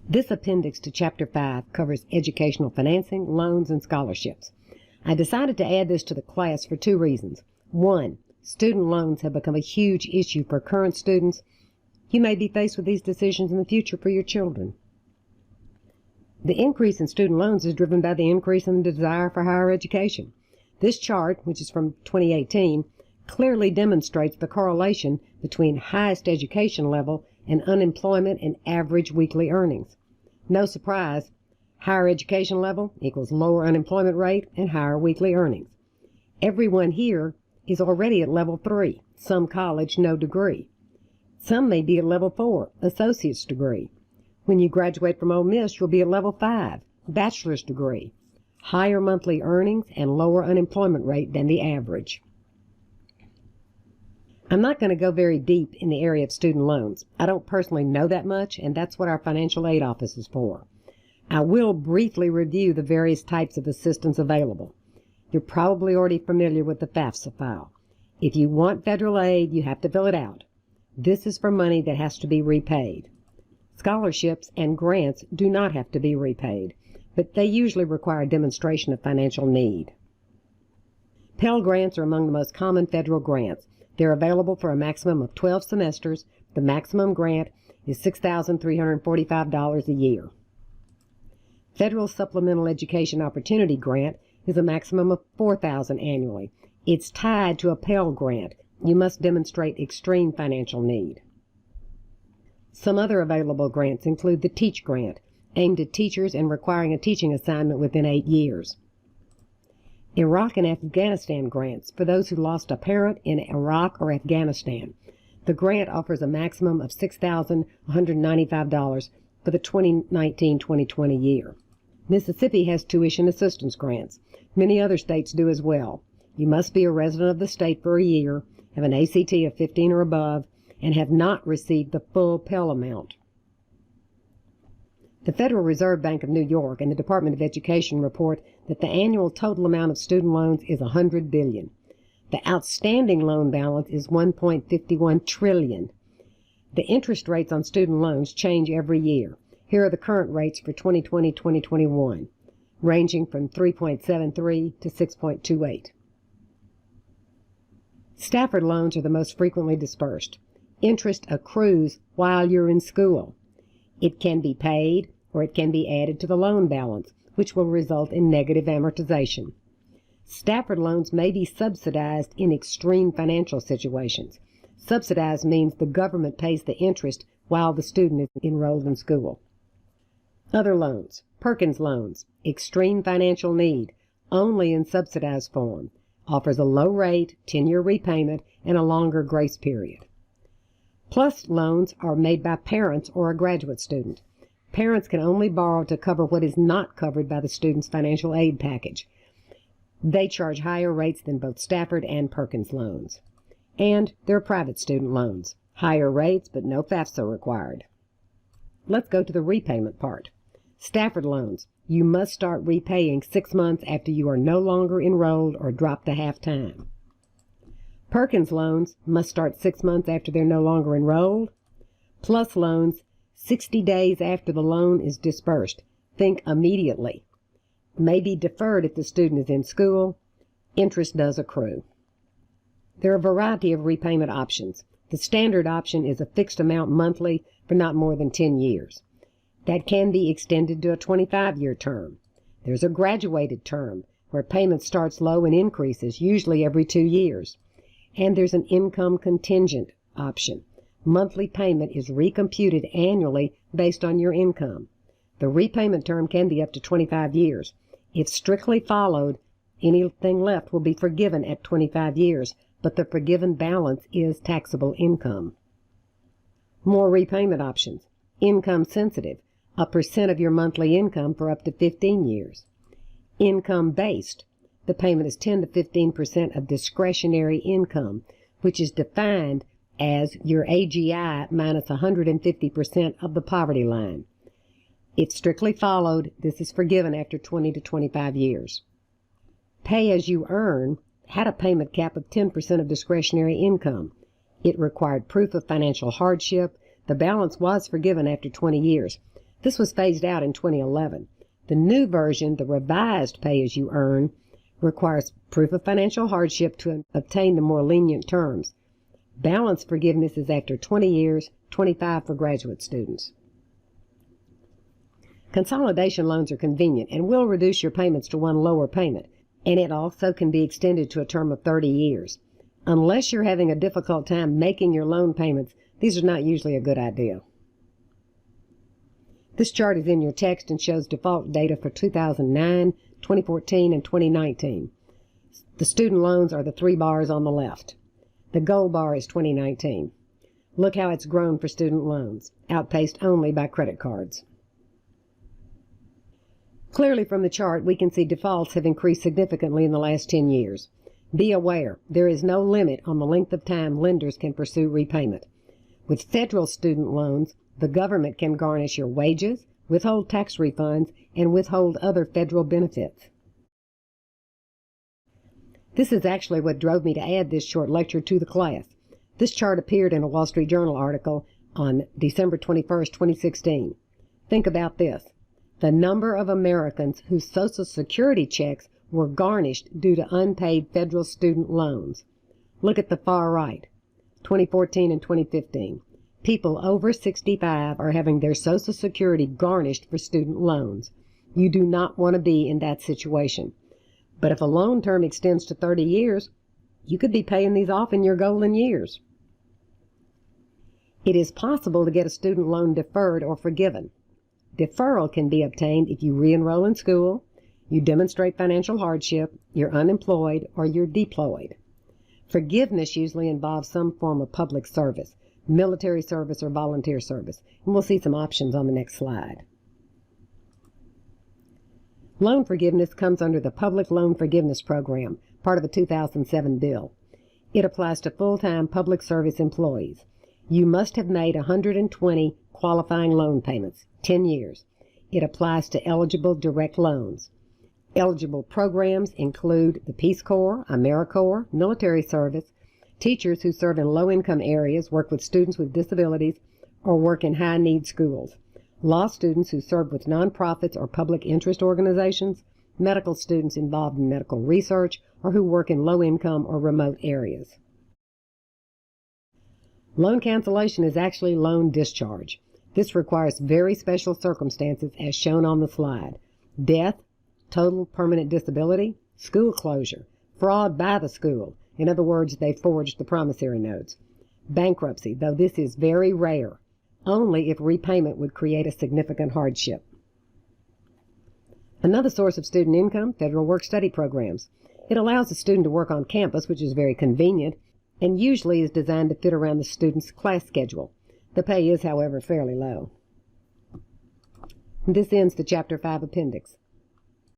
This appendix to Chapter 5 covers educational financing, loans, and scholarships. I decided to add this to the class for two reasons. One, student loans have become a huge issue for current students. You may be faced with these decisions in the future for your children. The increase in student loans is driven by the increase in the desire for higher education. This chart, which is from 2018, clearly demonstrates the correlation between highest education level and unemployment and average weekly earnings. No surprise, higher education level equals lower unemployment rate and higher weekly earnings. Everyone here is already at level 3, some college, no degree. Some may be at level 4, associate's degree. When you graduate from Ole Miss, you'll be at level 5, bachelor's degree. Higher monthly earnings and lower unemployment rate than the average. I'm not going to go very deep in the area of student loans. I don't personally know that much, and that's what our financial aid office is for. I will briefly review the various types of assistance available. You're probably already familiar with the FAFSA file. If you want federal aid, you have to fill it out. This is for money that has to be repaid. Scholarships and grants do not have to be repaid, but they usually require a demonstration of financial need. Pell Grants are among the most common federal grants. They're available for a maximum of 12 semesters. The maximum grant is $6,345 a year. Federal Supplemental Education Opportunity Grant is a maximum of $4,000 annually. It's tied to a Pell Grant. You must demonstrate extreme financial need. Some other available grants include the Teach Grant, aimed at teachers and requiring a teaching assignment within 8 years. Iraq and Afghanistan grants for those who lost a parent in Iraq or Afghanistan. The grant offers a maximum of $6,195 for the 2019-2020 year. Mississippi has tuition assistance grants. Many other states do as well. You must be a resident of the state for a year, have an ACT of 15 or above, and have not received the full Pell amount. The Federal Reserve Bank of New York and the Department of Education report that the annual total amount of student loans is $100 billion. The outstanding loan balance is $1.51 trillion. The interest rates on student loans change every year. Here are the current rates for 2020-2021, ranging from 3.73 to 6.28. Stafford loans are the most frequently dispersed. Interest accrues while you're in school. It can be paid or it can be added to the loan balance, which will result in negative amortization. Stafford loans may be subsidized in extreme financial situations. Subsidized means the government pays the interest while the student is enrolled in school. Other loans. Perkins loans, extreme financial need, only in subsidized form, offers a low rate, 10-year repayment, and a longer grace period. PLUS loans are made by parents or a graduate student. Parents can only borrow to cover what is not covered by the student's financial aid package. They charge higher rates than both Stafford and Perkins loans. And there are private student loans, higher rates but no FAFSA required. Let's go to the repayment part. Stafford loans, you must start repaying 6 months after you are no longer enrolled or drop to half-time. Perkins loans must start 6 months after they're no longer enrolled. PLUS loans, 60 days after the loan is disbursed. Think immediately. May be deferred if the student is in school. Interest does accrue. There are a variety of repayment options. The standard option is a fixed amount monthly for not more than 10 years. That can be extended to a 25-year term. There's a graduated term where payment starts low and increases, usually every 2 years. And there's an income contingent option. Monthly payment is recomputed annually based on your income. The repayment term can be up to 25 years. If strictly followed, anything left will be forgiven at 25 years, but the forgiven balance is taxable income. More repayment options. Income sensitive, a percent of your monthly income for up to 15 years. Income based, the payment is 10 to 15% of discretionary income, which is defined as your AGI minus 150% of the poverty line. If strictly followed, this is forgiven after 20 to 25 years. Pay as you earn had a payment cap of 10% of discretionary income. It required proof of financial hardship. The balance was forgiven after 20 years. This was phased out in 2011. The new version, the revised pay-as-you-earn, requires proof of financial hardship to obtain the more lenient terms. Balance forgiveness is after 20 years, 25 for graduate students. Consolidation loans are convenient and will reduce your payments to one lower payment, and it also can be extended to a term of 30 years. Unless you're having a difficult time making your loan payments, these are not usually a good idea. This chart is in your text and shows default data for 2009, 2014, and 2019. The student loans are the 3 bars on the left. The gold bar is 2019. Look how it's grown for student loans, outpaced only by credit cards. Clearly from the chart, we can see defaults have increased significantly in the last 10 years. Be aware, there is no limit on the length of time lenders can pursue repayment. With federal student loans, the government can garnish your wages, withhold tax refunds, and withhold other federal benefits. This is actually what drove me to add this short lecture to the class. This chart appeared in a Wall Street Journal article on December 21, 2016. Think about this. The number of Americans whose Social Security checks were garnished due to unpaid federal student loans. Look at the far right, 2014 and 2015. People over 65 are having their Social Security garnished for student loans. You do not want to be in that situation. But if a loan term extends to 30 years, you could be paying these off in your golden years. It is possible to get a student loan deferred or forgiven. Deferral can be obtained if you re-enroll in school, you demonstrate financial hardship, you're unemployed, or you're deployed. Forgiveness usually involves some form of public service, military service, or volunteer service, and we'll see some options on the next slide. Loan forgiveness comes under the Public Loan Forgiveness Program, part of a 2007 bill. It applies to full-time public service employees. You must have made 120 qualifying loan payments, 10 years. It applies to eligible direct loans. Eligible programs include the Peace Corps, AmeriCorps, military service, teachers who serve in low-income areas, work with students with disabilities, or work in high-need schools, law students who serve with nonprofits or public interest organizations, medical students involved in medical research, or who work in low-income or remote areas. Loan cancellation is actually loan discharge. This requires very special circumstances as shown on the slide. Death, total permanent disability, school closure, fraud by the school. In other words, they forged the promissory notes. Bankruptcy, though this is very rare, only if repayment would create a significant hardship. Another source of student income, federal work-study programs. It allows a student to work on campus, which is very convenient, and usually is designed to fit around the student's class schedule. The pay is, however, fairly low. This ends the Chapter 5 appendix.